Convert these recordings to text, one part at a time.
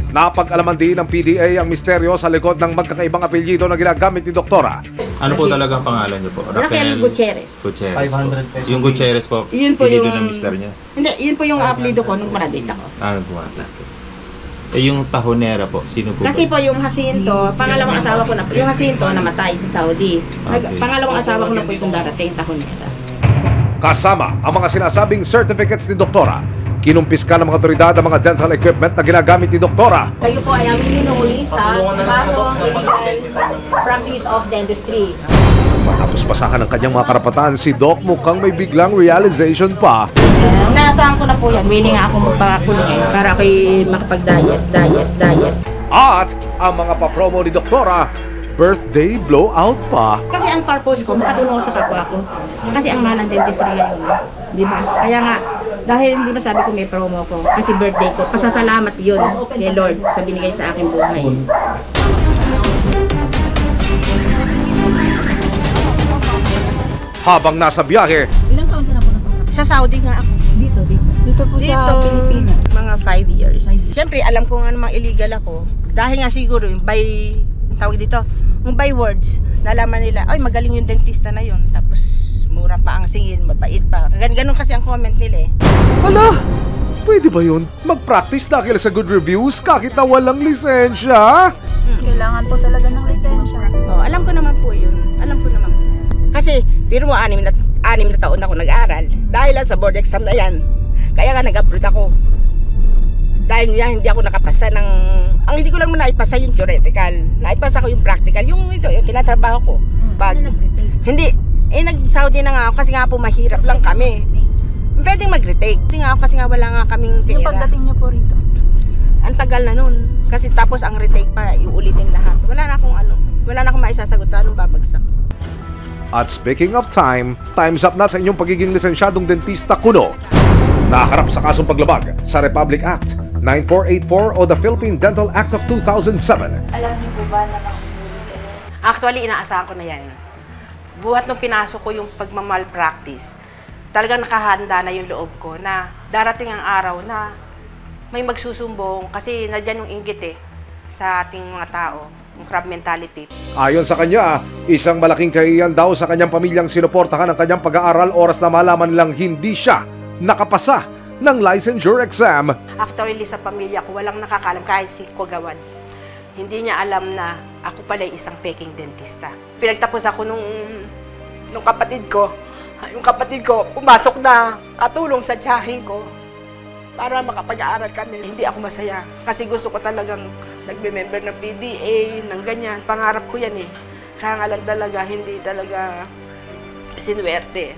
Napag-alaman din ng PDA ang misteryo sa likod ng magkakaibang apelyido na ginagamit ni Doktora. Ano po talaga ang pangalan niyo po? Raquel Gutierrez. Gutierrez 500 pesos. Yung Gutierrez po, Yun po apelyido yung- ng mister niya. Hindi, yun po yung apelido ko nung paradate ako. Ano po? Yung tahonera po, sino po? Kasi po yung Jacinto, pangalawang asawa ko na po. Yung Jacinto namatay sa Saudi. Okay. Pangalawang asawa ko na po itong darating, tahonera. Kasama ang mga sinasabing certificates ni Doktora. Kinumpiska ng mga otoridad ang mga dental equipment na ginagamit ni Doktora. Kayo po ay aming hinuli sa kasong illegal practice of dentistry. Matapos basahan ng kanyang mga karapatan, si Doc mukhang may biglang realization pa. Nasaan ko na po yan. Willing nga ako magpakulong para ako'y makapag-diet. At ang mga papromo ni Doktora, birthday blowout pa. Kasi ang purpose ko, makatulong ako sa kapwa ko. Kasi ang mahal ng dentistry ngayon, di ba? Kaya nga, dahil hindi ba sabi ko may promo ko, kasi birthday ko, pasasalamat yun kay Lord sa binigay sa aking buhay. Habang nasa biyahe, Ilang taon ka na po na Sa Saudi nga ako. Dito po sa Pilipinas. Mga 5 years. Siyempre, alam ko nga namang illegal ako. Dahil nga siguro, by, tawag dito, yung by words, nalaman nila, ay magaling yung dentista na yun. Tapos, mura pa ang singil, mabait pa. Ganon kasi ang comment nila eh. hala, pwede ba yun? Mag-practice dahil sa good reviews kahit na walang lisensya? Kailangan po talaga ng lisensya. Oh, alam ko naman po yun. Alam ko naman po. Kasi, pero mo, 6 na taon ako nag-aaral. Dahil lang sa board exam na yan. Kaya nga nag-abroad ako. Dahil nga hindi ako nakapasa ng... Ang hindi ko lang naipasa yung theoretical. Naipasa ko yung practical. Yung ito, yung tinatrabaho ko. Pag, hindi. Nag-Saudi na nga ako kasi nga po mahirap lang kami. Pwedeng mag-retake. Hindi nga ako kasi nga wala nga kaming pera. Yung pagdating niyo po rito? Ang tagal na nun. Kasi tapos ang retake pa, iulitin lahat. Wala na akong maisasagot na anong babagsak. At speaking of time, time's up na sa inyong pagiging lisensyadong dentista kuno. Nakaharap sa kasong paglabag sa Republic Act 9484 o the Philippine Dental Act of 2007. Alam niyo po ba na makasulit kayo? Actually, inaasahan ko na yan. Buhat nung pinasok ko yung pagmamalpractice, talagang nakahanda na yung loob ko na darating ang araw na may magsusumbong kasi nadyan yung inggit sa ating mga tao, yung crab mentality. Ayon sa kanya, isang malaking kahiyan daw sa kanyang pamilyang sinuportahan ang kanyang pag-aaral oras na malaman lang hindi siya nakapasa ng licensure exam. Actually, sa pamilya ko, walang nakakalam kahit si Kogawad. Hindi niya alam na ako pala isang peking dentista. Pinagtapos ako nung kapatid ko. Yung kapatid ko, pumasok na katulong sa tiyahin ko para makapag-aaral kami. Hindi ako masaya kasi gusto ko talagang nagbe-member ng PDA, ng ganyan. Pangarap ko yan Kaya nga lang talaga, hindi talaga sinuwerte.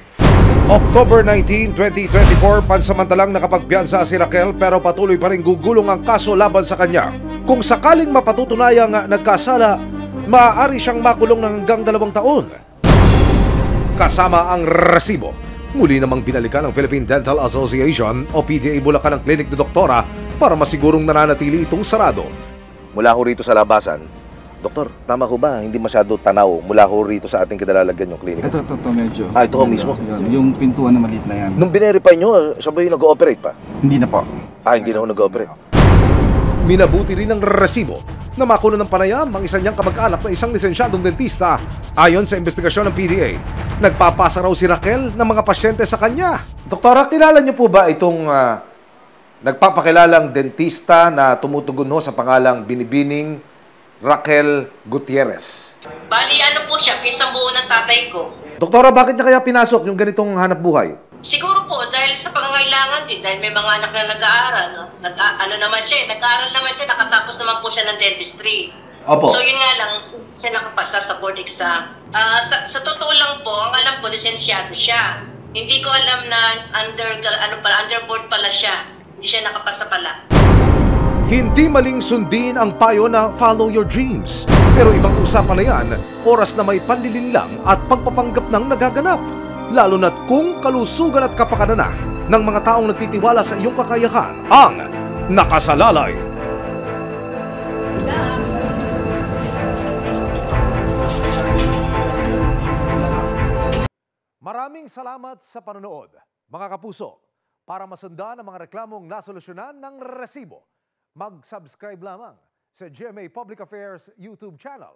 October 19, 2024, pansamantalang nakapagpiyansa si Raquel pero patuloy pa rin gugulong ang kaso laban sa kanya. Kung sakaling mapatutunayang nagkasala, maaari siyang makulong ng hanggang 2 taon. Kasama ang resibo. Muli namang binalikan ng Philippine Dental Association o PDA Bulacan ang klinik ni Doktora para masigurong nananatili itong sarado. Mula ho rito sa labasan, Doktor, tama ho ba? Hindi masyado tanaw mula ho rito sa ating kinalalagyan yung klinika? Ito, medyo. Ito ho mismo? Yung pintuan na maliit na yan. Nung binerify nyo, siya ba yung nag-ooperate pa? Hindi na po. Hindi na ho nag-ooperate. Minabuti rin ng resibo na makuno ng panayam ang isa niyang kamag-anak na isang lisensyadong dentista. Ayon sa investigasyon ng PDA, nagpapasa raw si Raquel ng mga pasyente sa kanya. Doktora, kilala niyo po ba itong nagpapakilalang dentista na tumutugon ho sa pangalang Binibining Raquel Gutierrez? Bali, ano po siya, isang buo ng tatay ko. Doktora, bakit niya kaya pinasok yung ganitong hanap buhay? Siguro po, dahil sa pangangailangan din, dahil may mga anak na nag-aaral. Nag-aaral naman siya, nakatapos naman po siya ng dentistry. Opo. So yun nga lang, siya nakapasa sa board exam. Sa totoo lang po, ang alam ko, lisensyado siya. Hindi ko alam na underboard pala siya. Hindi siya nakapasa pala. Hindi maling sundin ang payo na follow your dreams. Pero ibang usapan na yan, oras na may panlilinlang at pagpapanggap ng nagaganap. Lalo na't kung kalusugan at kapakanan na ng mga taong nagtitiwala sa iyong kakayahan ang nakasalalay. Maraming salamat sa panonood, mga kapuso. Para masundan ang mga reklamong nasolusyonan ng resibo, mag-subscribe lamang sa GMA Public Affairs YouTube channel